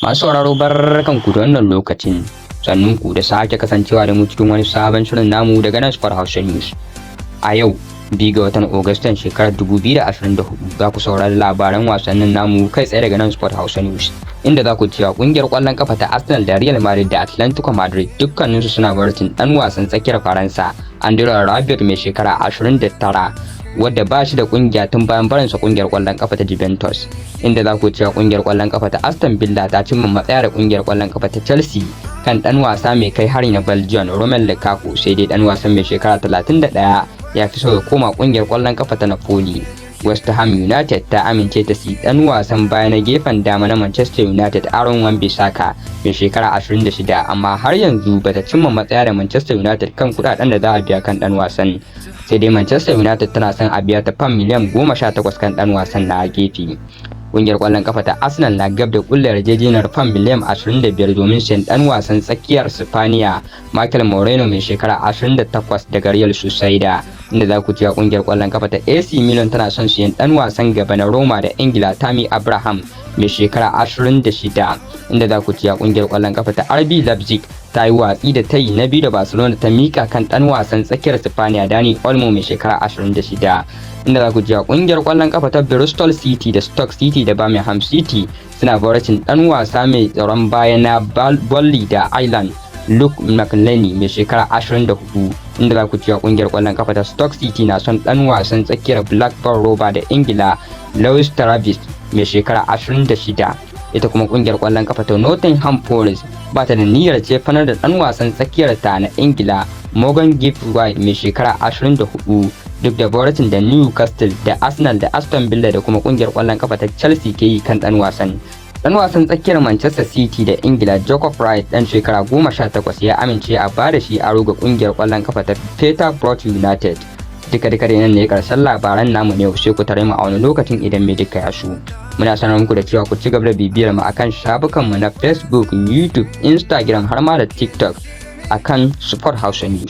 Masu sauraro barkanku da wannan lokacin, sannunku da sake kasancewa da mu cikin wani sabon shirin namu daga nan Sport Hausa News. A yau, 2 ga watan Agustan shekarar 2024, za ku saurari labaran wasannin namu kai tsaye daga nan Sport Hausa News, inda za ku cewa kungiyar kwallon kafa ta Arsenal da Real Madrid da Atletico Madrid dukkaninsu suna barcin dan wasan tsakiyar Faransa, Rabiot mai shekara 29. wadda ba shi da kungiya tun bayan barinsa kungiyar kwallon kafa ta Juventus, inda za ku cewa kungiyar kwallon kafa ta Aston Villa ta cimma matsaya da kungiyar kwallon kafa ta Chelsea kan dan wasa mai kai hari na Belgium Lukaku, sai dai dan wasan mai shekara 31 ya fi so ya koma kungiyar kwallon kafa ta Napoli. West Ham United ta amince ta si dan wasan baya na gefen dama na Manchester United Wan-Bissaka mai shekara 26, amma har yanzu bata cimma matsaya da Manchester United kan kudaden da za a biya kan dan wasan. Sai dai Manchester United tana son a biya ta fam miliyan 18 kan dan wasan na gefe. Kungiyar kwallon kafa ta Arsenal na gab da kullar yarjejeniyar fam miliyan 25 domin sayan dan wasan tsakiyar Spaniya Merino mai shekara 28 daga Real Sociedad, inda za ku cewa kungiyar kwallon kafa ta AC Milan tana son siyan dan wasan gaba na Roma da Ingila Tammy Abraham mai shekara 26, inda za ku cewa kungiyar kwallon kafa ta RB Leipzig ta yi watsi da tayi na biyu da Barcelona ta mika kan dan wasan tsakiyar Spaniya Dani Olmo mai shekara 26, inda za ku ji kungiyar kwallon kafa ta Bristol City da Stoke City da Birmingham City suna baracin dan wasa mai tsaron baya na Burnley da Ireland Luke McLeany mai shekara 24, inda za ku ji kungiyar kwallon kafa ta Stoke City na son dan wasan tsakiyar Blackburn Rovers da Ingila Lewis Travis mai shekara 26. Ita kuma kungiyar kwallon kafa ta Nottingham Forest ba ta da niyyar cefanar da dan wasan tsakiyar ta na Ingila Morgan Gibbs-White mai shekara 24, duk da boratin da Newcastle da Arsenal da Aston Villa da kuma kungiyar kwallon kafa ta Chelsea ke yi kan dan wasan. Dan wasan tsakiyar Manchester City da Ingila Jacob Wright dan shekara 18 ya amince a bada shi aro ga kungiyar kwallon kafa ta Peterborough United. Duka da nan ne karshen labaran namu ne, sai ku tare mu a wani lokacin idan mai duka ya shu. Muna sanar muku da cewa ku ci gaba da bibiyar mu akan shafukanmu na Facebook, YouTube, Instagram har ma da TikTok akan Sport Hausa News.